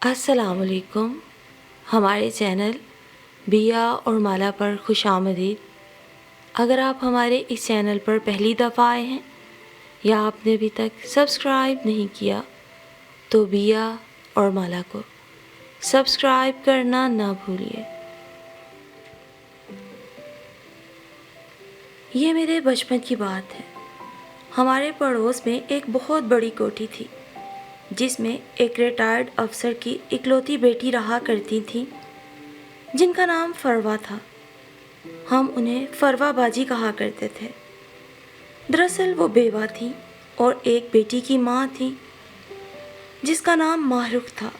السلام علیکم. ہمارے چینل بیا اور مالا پر خوش آمدید. اگر آپ ہمارے اس چینل پر پہلی دفعہ آئے ہیں یا آپ نے ابھی تک سبسکرائب نہیں کیا تو بیا اور مالا کو سبسکرائب کرنا نہ بھولیے. یہ میرے بچپن کی بات ہے. ہمارے پڑوس میں ایک بہت بڑی کوٹھی تھی جس میں ایک ریٹائرڈ افسر کی اکلوتی بیٹی رہا کرتی تھی جن کا نام فروا تھا. ہم انہیں فروا باجی کہا کرتے تھے. دراصل وہ بیوہ تھی اور ایک بیٹی کی ماں تھی جس کا نام ماہرخ تھا.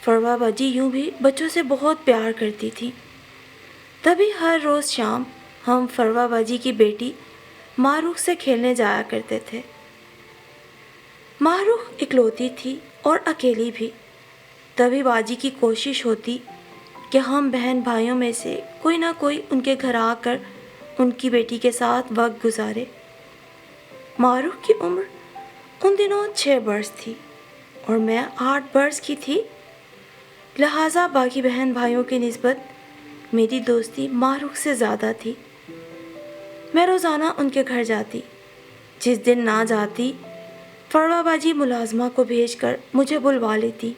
فروا باجی یوں بھی بچوں سے بہت پیار کرتی تھی. تبھی ہر روز شام ہم فروا باجی کی بیٹی ماہرخ سے کھیلنے جایا کرتے تھے. ماہرخ اکلوتی تھی اور اکیلی بھی. تبھی باجی کی کوشش ہوتی کہ ہم بہن بھائیوں میں سے کوئی نہ کوئی ان کے گھر آ کر ان کی بیٹی کے ساتھ وقت گزارے. ماہرخ کی عمر ان دنوں 6 برس تھی اور میں 8 برس کی تھی. لہٰذا باقی بہن بھائیوں کی نسبت میری دوستی ماہرخ سے زیادہ تھی. میں روزانہ ان کے گھر جاتی. جس دن نہ جاتی فروا باجی ملازمہ کو بھیج کر مجھے بلوا لیتی.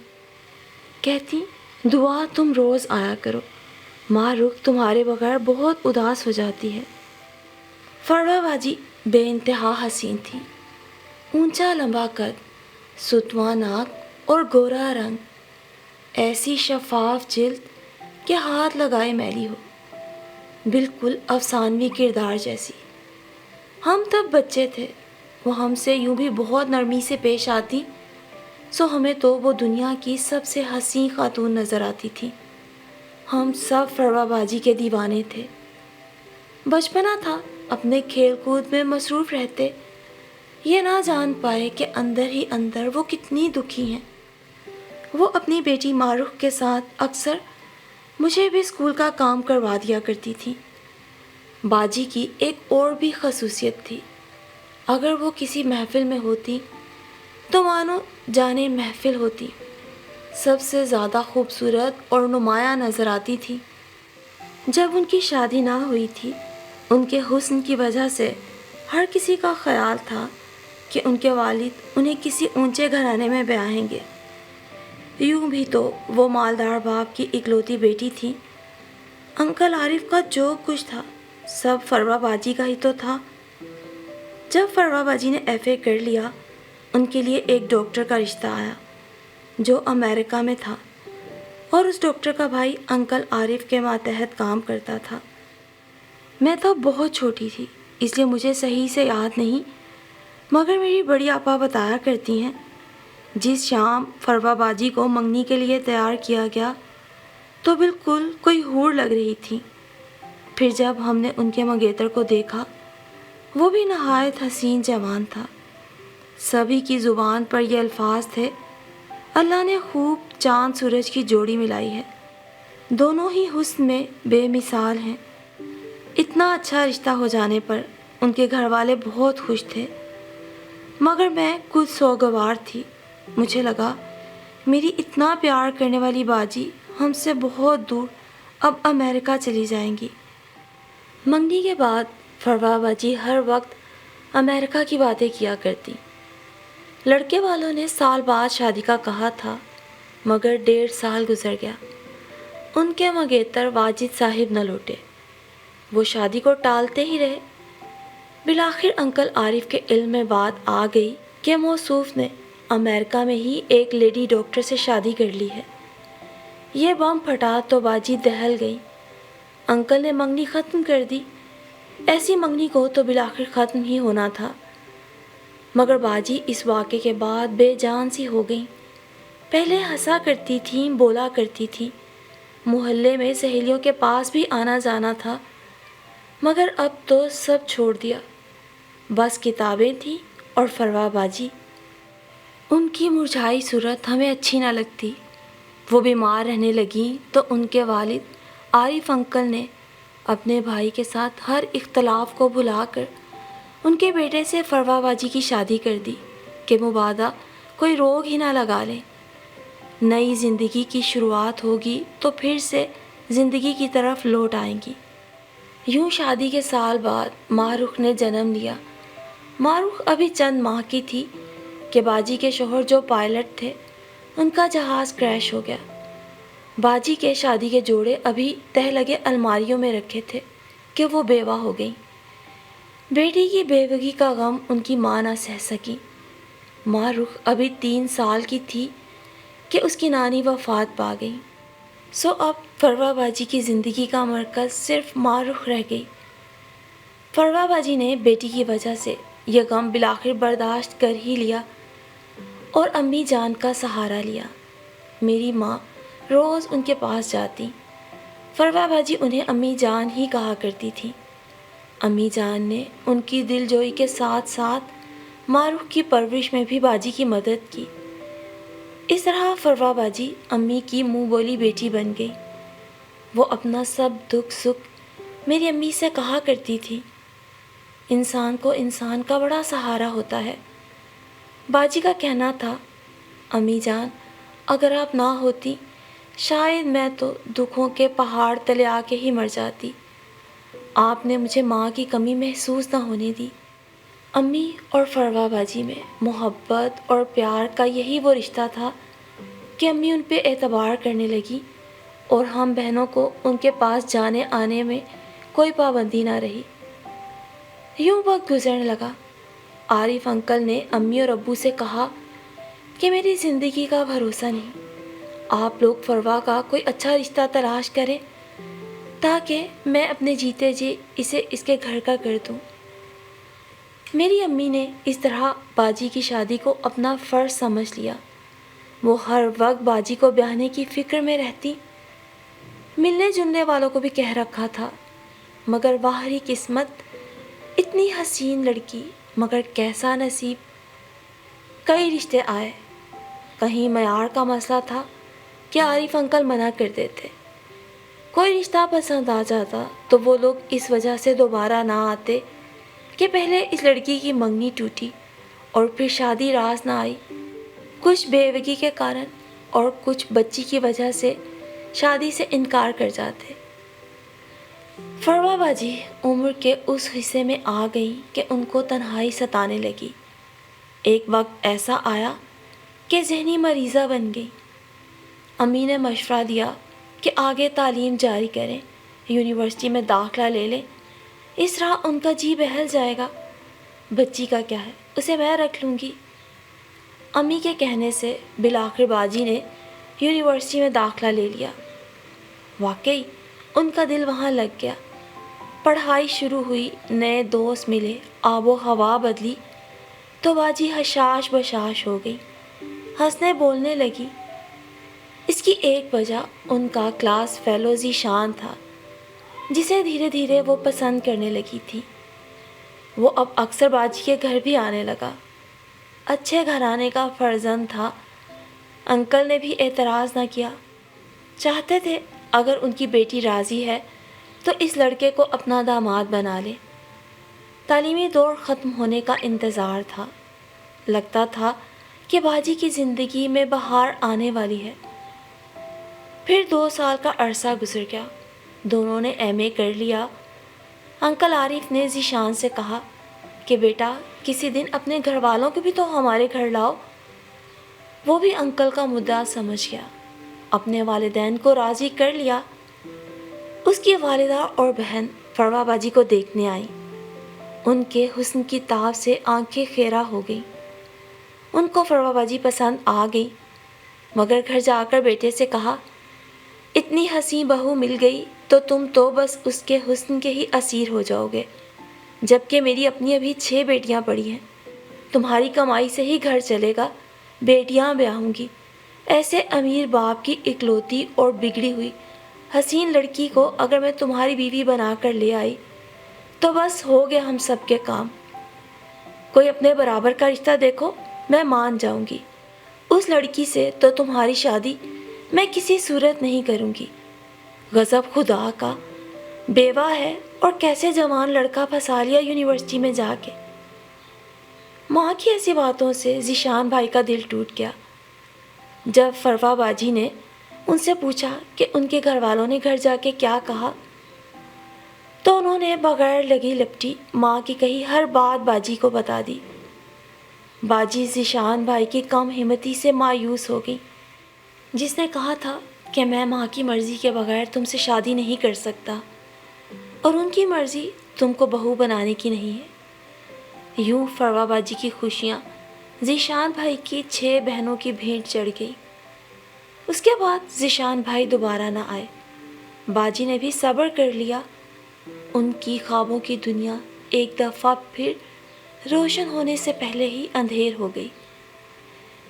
کہتی دعا تم روز آیا کرو، ماہرخ تمہارے بغیر بہت اداس ہو جاتی ہے. فروا باجی بے انتہا حسین تھی. اونچا لمبا قد، ستواں ناک اور گورا رنگ، ایسی شفاف جلد کہ ہاتھ لگائے میلی ہو، بالکل افسانوی کردار جیسی. ہم تب بچے تھے. وہ ہم سے یوں بھی بہت نرمی سے پیش آتی سو ہمیں تو وہ دنیا کی سب سے حسین خاتون نظر آتی تھی. ہم سب فروا باجی کے دیوانے تھے. بچپنا تھا، اپنے کھیل کود میں مصروف رہتے، یہ نہ جان پائے کہ اندر ہی اندر وہ کتنی دکھی ہیں. وہ اپنی بیٹی ماہرخ کے ساتھ اکثر مجھے بھی اسکول کا کام کروا دیا کرتی تھی. باجی کی ایک اور بھی خصوصیت تھی. اگر وہ کسی محفل میں ہوتی تو مانو جانے محفل ہوتی. سب سے زیادہ خوبصورت اور نمایاں نظر آتی تھی. جب ان کی شادی نہ ہوئی تھی ان کے حسن کی وجہ سے ہر کسی کا خیال تھا کہ ان کے والد انہیں کسی اونچے گھرانے میں بیاہیں گے. یوں بھی تو وہ مالدار باپ کی اکلوتی بیٹی تھی. انکل عارف کا جو کچھ تھا سب فروا باجی کا ہی تو تھا. جب فروا باجی نے FA کر لیا ان کے لیے ایک ڈاکٹر کا رشتہ آیا جو امریکہ میں تھا اور اس ڈاکٹر کا بھائی انکل عارف کے ماتحت کام کرتا تھا. میں تو بہت چھوٹی تھی اس لیے مجھے صحیح سے یاد نہیں، مگر میری بڑی آپا بتایا کرتی ہیں جس شام فروا باجی کو منگنی کے لیے تیار کیا گیا تو بالکل کوئی حور لگ رہی تھی. پھر جب ہم نے ان کے منگیتر کو دیکھا وہ بھی نہایت حسین جوان تھا. سبھی کی زبان پر یہ الفاظ تھے، اللہ نے خوب چاند سورج کی جوڑی ملائی ہے، دونوں ہی حسن میں بے مثال ہیں. اتنا اچھا رشتہ ہو جانے پر ان کے گھر والے بہت خوش تھے، مگر میں کچھ سوگوار تھی. مجھے لگا میری اتنا پیار کرنے والی باجی ہم سے بہت دور اب امریکہ چلی جائیں گی. منگنی کے بعد فروا باجی ہر وقت امریکہ کی باتیں کیا کرتی. لڑکے والوں نے سال بعد شادی کا کہا تھا مگر 1.5 سال گزر گیا. ان کے منگیتر واجد صاحب نہ لوٹے. وہ شادی کو ٹالتے ہی رہے. بالآخر انکل عارف کے علم میں بات آ گئی کہ موصوف نے امریکہ میں ہی ایک لیڈی ڈاکٹر سے شادی کر لی ہے. یہ بم پھٹا تو باجی دہل گئی. انکل نے منگنی ختم کر دی. ایسی منگنی کو تو بالآخر ختم ہی ہونا تھا، مگر باجی اس واقعے کے بعد بے جان سی ہو گئیں. پہلے ہنسا کرتی تھیں، بولا کرتی تھیں، محلے میں سہیلیوں کے پاس بھی آنا جانا تھا، مگر اب تو سب چھوڑ دیا. بس کتابیں تھیں اور فروا باجی. ان کی مرجھائی صورت ہمیں اچھی نہ لگتی. وہ بیمار رہنے لگیں تو ان کے والد عارف انکل نے اپنے بھائی کے ساتھ ہر اختلاف کو بھلا کر ان کے بیٹے سے فروا باجی کی شادی کر دی کہ مبادا کوئی روگ ہی نہ لگا لیں. نئی زندگی کی شروعات ہوگی تو پھر سے زندگی کی طرف لوٹ آئیں گی۔ یوں شادی کے سال بعد ماہ رخ نے جنم لیا۔ ماہ رخ ابھی چند ماہ کی تھی کہ باجی کے شوہر جو پائلٹ تھے ان کا جہاز کریش ہو گیا۔ باجی کے شادی کے جوڑے ابھی تہ لگے الماریوں میں رکھے تھے کہ وہ بیوہ ہو گئیں۔ بیٹی کی بیوگی کا غم ان کی ماں نہ سہ سکی۔ ماہ رخ ابھی 3 سال کی تھی کہ اس کی نانی وفات پا گئی۔ سو اب فروا باجی کی زندگی کا مرکز صرف ماہ رخ رہ گئی۔ فروا باجی نے بیٹی کی وجہ سے یہ غم بالآخر برداشت کر ہی لیا اور امی جان کا سہارا لیا۔ میری ماں روز ان کے پاس جاتی۔ فروا باجی انہیں امی جان ہی کہا کرتی تھی۔ امی جان نے ان کی دل جوئی کے ساتھ ساتھ ماہ رخ کی پرورش میں بھی باجی کی مدد کی۔ اس طرح فروا باجی امی کی منہ بولی بیٹی بن گئی۔ وہ اپنا سب دکھ سکھ میری امی سے کہا کرتی تھی۔ انسان کو انسان کا بڑا سہارا ہوتا ہے۔ باجی کا کہنا تھا، امی جان اگر آپ نہ ہوتی شاید میں تو دکھوں کے پہاڑ تلے آ کے ہی مر جاتی۔ آپ نے مجھے ماں کی کمی محسوس نہ ہونے دی۔ امی اور فروا باجی میں محبت اور پیار کا یہی وہ رشتہ تھا کہ امی ان پہ اعتبار کرنے لگی اور ہم بہنوں کو ان کے پاس جانے آنے میں کوئی پابندی نہ رہی۔ یوں وقت گزرنے لگا۔ عارف انکل نے امی اور ابو سے کہا کہ میری زندگی کا بھروسہ نہیں، آپ لوگ فروا کا کوئی اچھا رشتہ تلاش کریں تاکہ میں اپنے جیتے جی اسے اس کے گھر کا کر دوں۔ میری امی نے اس طرح باجی کی شادی کو اپنا فرض سمجھ لیا۔ وہ ہر وقت باجی کو بیاہنے کی فکر میں رہتی۔ ملنے جلنے والوں کو بھی کہہ رکھا تھا، مگر واہری قسمت، اتنی حسین لڑکی مگر کیسا نصیب۔ کئی رشتے آئے، کہیں معیار کا مسئلہ تھا کہ عارف انکل منع کر دیتے۔ کوئی رشتہ پسند آ جاتا تو وہ لوگ اس وجہ سے دوبارہ نہ آتے کہ پہلے اس لڑکی کی منگنی ٹوٹی اور پھر شادی راز نہ آئی۔ کچھ بیوگی کے کارن اور کچھ بچی کی وجہ سے شادی سے انکار کر جاتے۔ فروا باجی عمر کے اس حصے میں آ گئی کہ ان کو تنہائی ستانے لگی۔ ایک وقت ایسا آیا کہ ذہنی مریضہ بن گئی۔ امی نے مشورہ دیا کہ آگے تعلیم جاری کریں، یونیورسٹی میں داخلہ لے لیں، اس طرح ان کا جی بہل جائے گا۔ بچی کا کیا ہے، اسے میں رکھ لوں گی۔ امی کے کہنے سے بالآخر باجی نے یونیورسٹی میں داخلہ لے لیا۔ واقعی ان کا دل وہاں لگ گیا۔ پڑھائی شروع ہوئی، نئے دوست ملے، آب و ہوا بدلی تو باجی حشاش بشاش ہو گئی، ہنسنے بولنے لگی۔ اس کی ایک وجہ ان کا کلاس فیلو ذیشان تھا، جسے دھیرے دھیرے وہ پسند کرنے لگی تھی۔ وہ اب اکثر باجی کے گھر بھی آنے لگا۔ اچھے گھرانے کا فرزند تھا، انکل نے بھی اعتراض نہ کیا۔ چاہتے تھے اگر ان کی بیٹی راضی ہے تو اس لڑکے کو اپنا داماد بنا لے۔ تعلیمی دور ختم ہونے کا انتظار تھا۔ لگتا تھا کہ باجی کی زندگی میں بہار آنے والی ہے۔ پھر 2 سال کا عرصہ گزر گیا۔ دونوں نے ایم اے کر لیا۔ انکل عارف نے ذیشان سے کہا کہ بیٹا کسی دن اپنے گھر والوں کو بھی تو ہمارے گھر لاؤ۔ وہ بھی انکل کا مدعا سمجھ گیا، اپنے والدین کو راضی کر لیا۔ اس کی والدہ اور بہن فروا باجی کو دیکھنے آئیں۔ ان کے حسن کی تاب سے آنکھیں خیرہ ہو گئیں۔ ان کو فروا باجی پسند آ گئی، مگر گھر جا کر بیٹے سے کہا، اتنی حسین بہو مل گئی تو تم تو بس اس کے حسن کے ہی اسیر ہو جاؤ گے، جبکہ میری اپنی ابھی 6 بیٹیاں پڑی ہیں۔ تمہاری کمائی سے ہی گھر چلے گا، بیٹیاں بیاہوں گی۔ ایسے امیر باپ کی اکلوتی اور بگڑی ہوئی حسین لڑکی کو اگر میں تمہاری بیوی بنا کر لے آئی تو بس ہو گیا ہم سب کے کام۔ کوئی اپنے برابر کا رشتہ دیکھو، میں مان جاؤں گی۔ اس لڑکی سے تو تمہاری شادی میں کسی صورت نہیں کروں گی۔ غضب خدا کا، بیوہ ہے اور کیسے جوان لڑکا پھنسا لیا یونیورسٹی میں جا کے۔ ماں کی ایسی باتوں سے ذیشان بھائی کا دل ٹوٹ گیا۔ جب فروا باجی نے ان سے پوچھا کہ ان کے گھر والوں نے گھر جا کے کیا کہا تو انہوں نے بغیر لگی لپٹی ماں کی کہی ہر بات باجی کو بتا دی۔ باجی ذیشان بھائی کی کم ہمتی سے مایوس ہو گئی، جس نے کہا تھا کہ میں ماں کی مرضی کے بغیر تم سے شادی نہیں کر سکتا اور ان کی مرضی تم کو بہو بنانے کی نہیں ہے۔ یوں فروا باجی کی خوشیاں ذیشان بھائی کی 6 بہنوں کی بھیڑ چڑھ گئی۔ اس کے بعد ذیشان بھائی دوبارہ نہ آئے۔ باجی نے بھی صبر کر لیا۔ ان کی خوابوں کی دنیا ایک دفعہ پھر روشن ہونے سے پہلے ہی اندھیر ہو گئی۔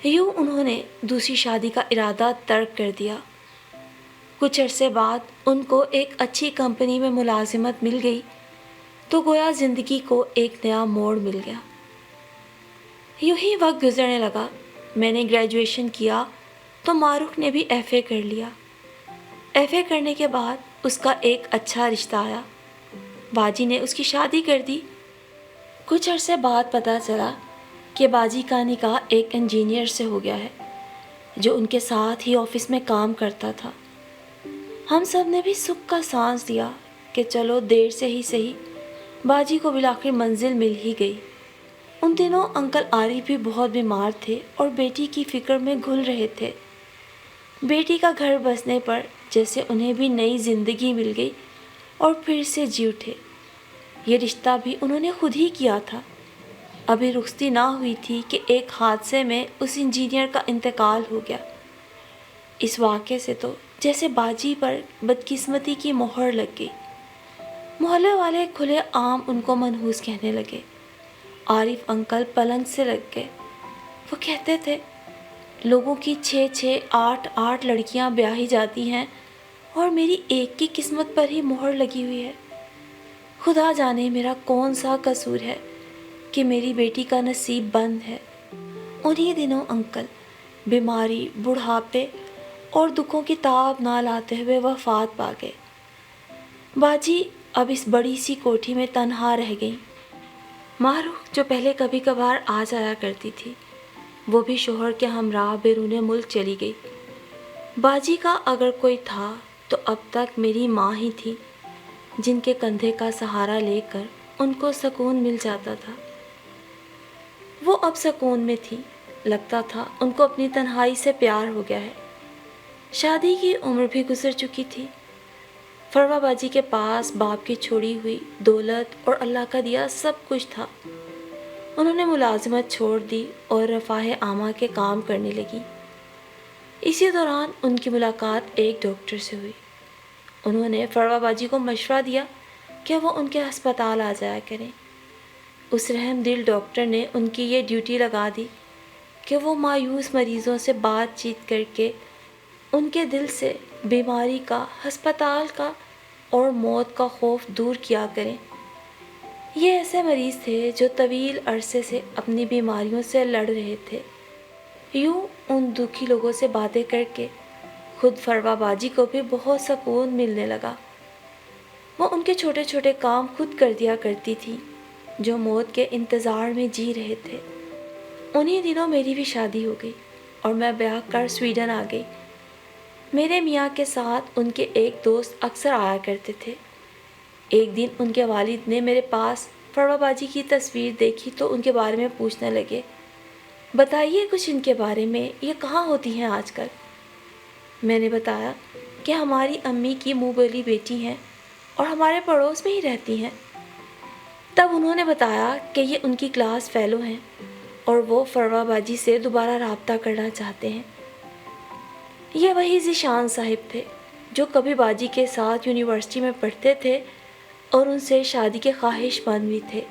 یوں انہوں نے دوسری شادی کا ارادہ ترک کر دیا۔ کچھ عرصے بعد ان کو ایک اچھی کمپنی میں ملازمت مل گئی تو گویا زندگی کو ایک نیا موڑ مل گیا۔ یوں ہی وقت گزرنے لگا۔ میں نے گریجویشن کیا تو معروف نے بھی ایف اے کر لیا۔ ایف اے کرنے کے بعد اس کا ایک اچھا رشتہ آیا۔ باجی نے اس کی شادی کر دی۔ کچھ عرصے بعد پتہ چلا کہ باجی کا نکاح ایک انجینئر سے ہو گیا ہے جو ان کے ساتھ ہی آفس میں کام کرتا تھا۔ ہم سب نے بھی سکھ کا سانس لیا کہ چلو دیر سے ہی صحیح باجی کو بالآخر منزل مل ہی گئی۔ ان دنوں انکل عارف بھی بہت بیمار تھے اور بیٹی کی فکر میں گھل رہے تھے۔ بیٹی کا گھر بسنے پر جیسے انہیں بھی نئی زندگی مل گئی اور پھر سے جی اٹھے۔ یہ رشتہ بھی انہوں نے خود ہی کیا تھا۔ ابھی رخصتی نہ ہوئی تھی کہ ایک حادثے میں اس انجینئر کا انتقال ہو گیا۔ اس واقعے سے تو جیسے باجی پر بدقسمتی کی مہر لگ گئی۔ محلے والے کھلے عام ان کو منحوس کہنے لگے۔ عارف انکل پلنگ سے لگ گئے۔ وہ کہتے تھے لوگوں کی 6 8 لڑکیاں بیاہی جاتی ہیں اور میری ایک کی قسمت پر ہی مہر لگی ہوئی ہے۔ خدا جانے میرا کون سا قصور ہے کہ میری بیٹی کا نصیب بند ہے۔ انہی دنوں انکل بیماری، بڑھاپے اور دکھوں کی تاب نہ لاتے ہوئے وفات پا گئے۔ باجی اب اس بڑی سی کوٹھی میں تنہا رہ گئی۔ معروف جو پہلے کبھی کبھار آ جایا کرتی تھی وہ بھی شوہر کے ہمراہ بیرون ملک چلی گئی۔ باجی کا اگر کوئی تھا تو اب تک میری ماں ہی تھی جن کے کندھے کا سہارا لے کر ان کو سکون مل جاتا تھا۔ وہ اب سکون میں تھی۔ لگتا تھا ان کو اپنی تنہائی سے پیار ہو گیا ہے۔ شادی کی عمر بھی گزر چکی تھی۔ فروا باجی کے پاس باپ کی چھوڑی ہوئی دولت اور اللہ کا دیا سب کچھ تھا۔ انہوں نے ملازمت چھوڑ دی اور رفاہ عامہ کے کام کرنے لگی۔ اسی دوران ان کی ملاقات ایک ڈاکٹر سے ہوئی۔ انہوں نے فروا باجی کو مشورہ دیا کہ وہ ان کے ہسپتال آ جایا کریں۔ اس رحم دل ڈاکٹر نے ان کی یہ ڈیوٹی لگا دی کہ وہ مایوس مریضوں سے بات چیت کر کے ان کے دل سے بیماری کا، ہسپتال کا اور موت کا خوف دور کیا کریں۔ یہ ایسے مریض تھے جو طویل عرصے سے اپنی بیماریوں سے لڑ رہے تھے۔ یوں ان دکھی لوگوں سے باتیں کر کے خود فروا باجی کو بھی بہت سکون ملنے لگا۔ وہ ان کے چھوٹے چھوٹے کام خود کر دیا کرتی تھی جو موت کے انتظار میں جی رہے تھے۔ انہی دنوں میری بھی شادی ہو گئی اور میں بیاہ کر سویڈن آ گئی۔ میرے میاں کے ساتھ ان کے ایک دوست اکثر آیا کرتے تھے۔ ایک دن ان کے والد نے میرے پاس فروا باجی کی تصویر دیکھی تو ان کے بارے میں پوچھنے لگے، بتائیے کچھ ان کے بارے میں، یہ کہاں ہوتی ہیں آج کل؟ میں نے بتایا کہ ہماری امی کی منہ بولی بیٹی ہیں اور ہمارے پڑوس میں ہی رہتی ہیں۔ تب انہوں نے بتایا کہ یہ ان کی کلاس فیلو ہیں اور وہ فروا باجی سے دوبارہ رابطہ کرنا چاہتے ہیں۔ یہ وہی ذیشان صاحب تھے جو کبھی باجی کے ساتھ یونیورسٹی میں پڑھتے تھے اور ان سے شادی کے خواہش مند بھی تھے،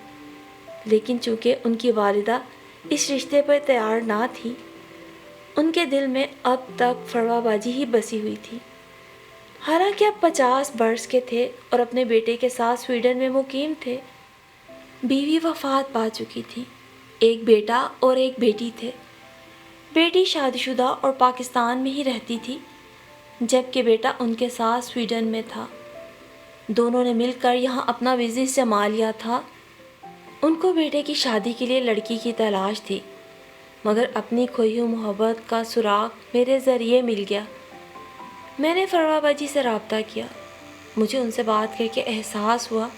لیکن چونکہ ان کی والدہ اس رشتے پر تیار نہ تھی، ان کے دل میں اب تک فروا باجی ہی بسی ہوئی تھی۔ حالانکہ اب 50 برس کے تھے اور اپنے بیٹے کے ساتھ سویڈن میں مقیم تھے۔ بیوی وفات پا چکی تھی۔ ایک بیٹا اور ایک بیٹی تھے۔ بیٹی شادی شدہ اور پاکستان میں ہی رہتی تھی جبکہ بیٹا ان کے ساتھ سویڈن میں تھا۔ دونوں نے مل کر یہاں اپنا بزنس جما لیا تھا۔ ان کو بیٹے کی شادی کے لیے لڑکی کی تلاش تھی۔ مگر اپنی کھوئی ہوئی محبت کا سراغ میرے ذریعے مل گیا۔ میں نے فروا باجی سے رابطہ کیا۔ مجھے ان سے بات کر کے احساس ہوا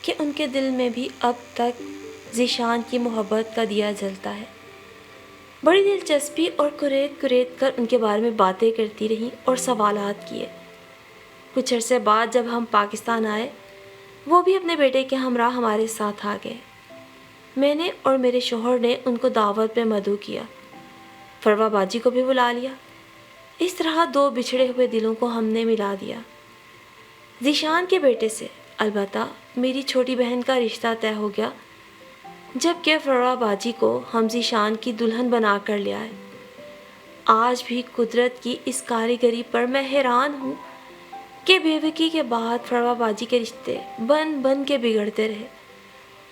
کہ ان کے دل میں بھی اب تک ذیشان کی محبت کا دیا جلتا ہے۔ بڑی دلچسپی اور کریت کریت کر ان کے بارے میں باتیں کرتی رہی اور سوالات کیے۔ کچھ عرصے بعد جب ہم پاکستان آئے، وہ بھی اپنے بیٹے کے ہمراہ ہمارے ساتھ آ گئے۔ میں نے اور میرے شوہر نے ان کو دعوت پہ مدعو کیا، فروا باجی کو بھی بلا لیا۔ اس طرح دو بچھڑے ہوئے دلوں کو ہم نے ملا دیا۔ ذیشان کے بیٹے سے البتہ میری چھوٹی بہن کا رشتہ طے ہو گیا، جبکہ فروا باجی کو ہم ذیشان کی دلہن بنا کر لے آئے۔ آج بھی قدرت کی اس کاریگری پر میں حیران ہوں کہ بیوقی کے بعد فروا باجی کے رشتے بن بن کے بگڑتے رہے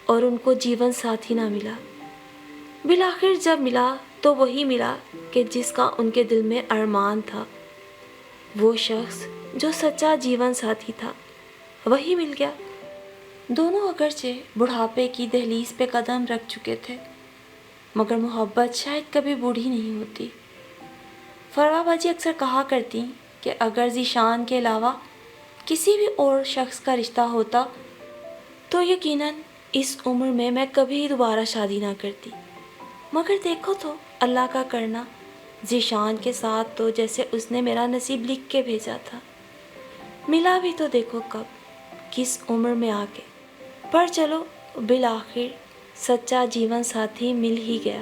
اور ان کو جیون ساتھی نہ ملا۔ بالآخر جب ملا تو وہی ملا کہ جس کا ان کے دل میں ارمان تھا، وہ شخص جو سچا جیون ساتھی تھا، وہی مل گیا۔ دونوں اگرچہ بڑھاپے کی دہلیز پہ قدم رکھ چکے تھے، مگر محبت شاید کبھی بوڑھی نہیں ہوتی۔ فروا باجی اکثر کہا کرتی کہ اگر ذیشان کے علاوہ کسی بھی اور شخص کا رشتہ ہوتا تو یقیناً اس عمر میں کبھی دوبارہ شادی نہ کرتی، مگر دیکھو تو اللہ کا کرنا، ذیشان کے ساتھ تو جیسے اس نے میرا نصیب لکھ کے بھیجا تھا۔ ملا بھی تو دیکھو کب، کس عمر میں آ کے، پر چلو بالآخر سچا جیون ساتھی مل ہی گیا۔